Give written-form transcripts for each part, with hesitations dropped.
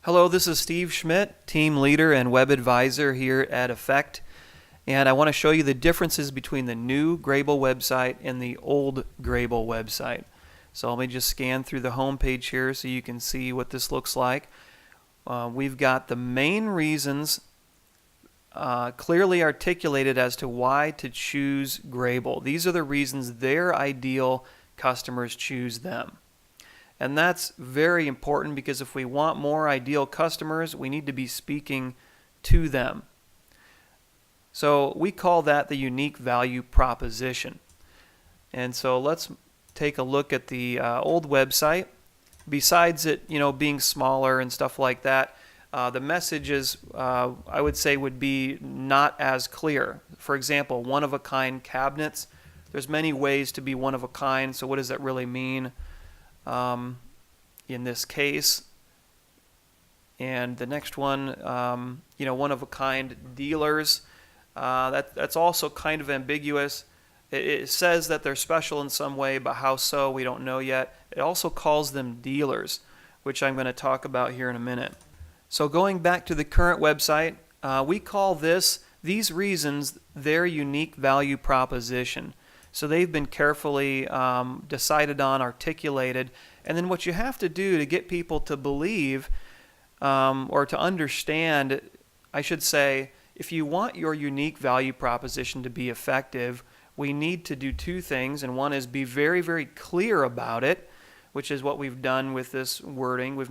Hello, this is Steve Schmidt, team leader and web advisor here at Effect, and I want to show you the differences between the new Grabill website and the old Grabill website. So let me just scan through the home page here so you can see what this looks like. We've got the main reasons clearly articulated as to why to choose Grabill. These are the reasons their ideal customers choose them. And that's very important because if we want more ideal customers, we need to be speaking to them. So we call that the unique value proposition. And so let's take a look at the old website. Besides it, being smaller and stuff like that, the messages I would say would be not as clear. For example, one-of-a-kind cabinets. There's many ways to be one of a kind. So what does that really mean? In this case, and the next one, one-of-a-kind dealers. That's also kind of ambiguous. It says that they're special in some way, but how so, we don't know yet. It also calls them dealers, which I'm going to talk about here in a minute. So going back to the current website, we call these reasons their unique value proposition. So they've been carefully decided on, articulated, and then what you have to do to get people to believe or to understand, I should say, if you want your unique value proposition to be effective, we need to do two things, and one is be very, very clear about it, which is what we've done with this wording. We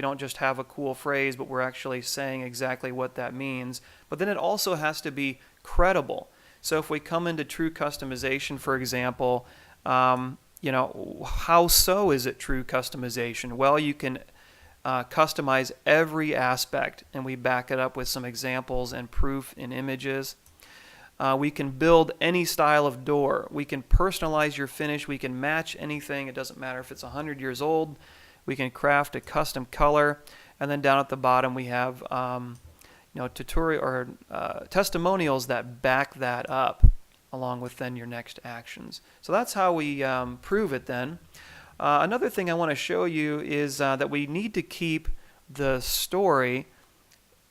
don't just have a cool phrase, but we're actually saying exactly what that means. But then it also has to be credible. So if we come into true customization, for example, how so is it true customization? Well, you can customize every aspect, and we back it up with some examples and proof in images. We can build any style of door. We can personalize your finish. We can match anything. It doesn't matter if it's 100 years old. We can craft a custom color. And then down at the bottom we have tutorial or testimonials that back that up, along with then your next actions. So that's how we prove it then. Another thing I want to show you is that we need to keep the story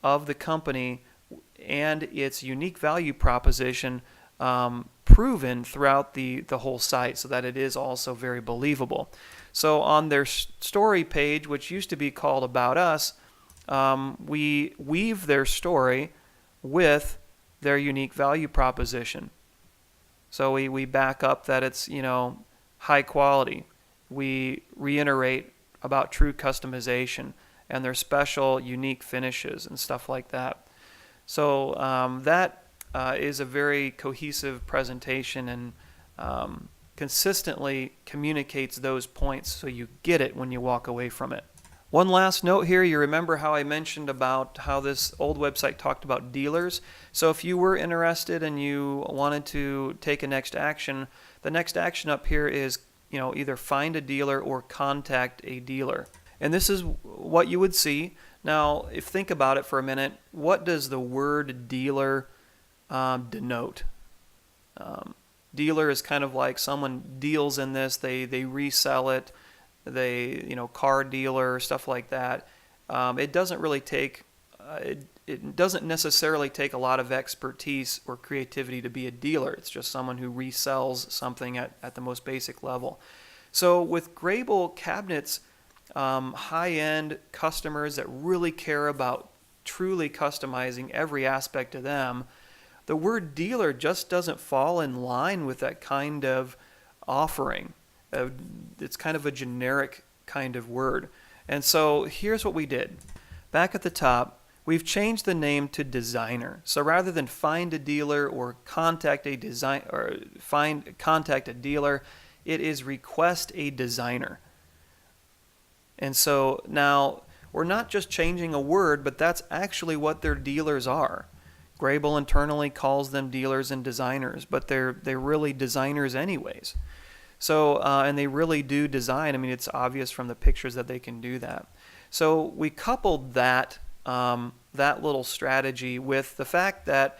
of the company and its unique value proposition proven throughout the whole site so that it is also very believable. So on their story page, which used to be called About Us, we weave their story with their unique value proposition. So we back up that it's high quality. We reiterate about true customization and their special unique finishes and stuff like that. So that is a very cohesive presentation and consistently communicates those points so you get it when you walk away from it. One last note here, you remember how I mentioned about how this old website talked about dealers? So if you were interested and you wanted to take a next action, the next action up here is either find a dealer or contact a dealer. And this is what you would see. Now, think about it for a minute. What does the word dealer denote? Dealer is kind of like someone deals in this, they resell it. Car dealer, stuff like that. It doesn't really take, it doesn't necessarily take a lot of expertise or creativity to be a dealer. It's just someone who resells something at the most basic level. So with Grabill cabinets, high-end customers that really care about truly customizing every aspect of them, the word dealer just doesn't fall in line with that kind of offering. It's kind of a generic kind of word. And so here's what we did. Back at the top, we've changed the name to designer. So rather than find a dealer or contact a dealer, it is request a designer. And so now we're not just changing a word, but that's actually what their dealers are. Grabill internally calls them dealers and designers, but they're really designers anyways. So, and they really do design. I mean, it's obvious from the pictures that they can do that. So we coupled that little strategy with the fact that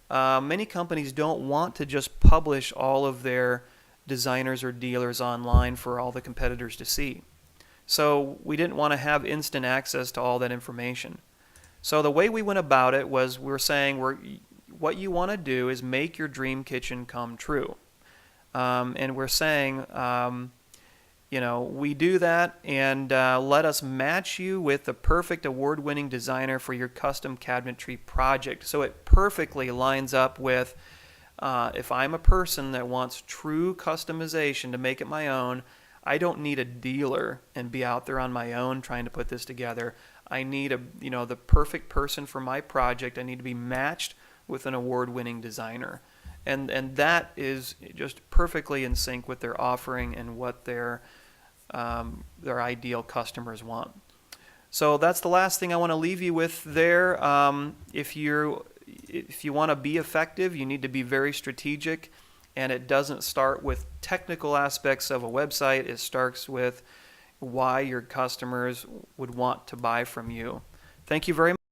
many companies don't want to just publish all of their designers or dealers online for all the competitors to see. So we didn't want to have instant access to all that information. So the way we went about it was we're saying what you want to do is make your dream kitchen come true. And we're saying, we do that, and let us match you with the perfect award-winning designer for your custom cabinetry project. So it perfectly lines up with if I'm a person that wants true customization to make it my own, I don't need a dealer and be out there on my own trying to put this together. I need the perfect person for my project. I need to be matched with an award-winning designer. And that is just perfectly in sync with their offering and what their ideal customers want. So that's the last thing I want to leave you with there. If you want to be effective, you need to be very strategic, and it doesn't start with technical aspects of a website. It starts with why your customers would want to buy from you. Thank you very much.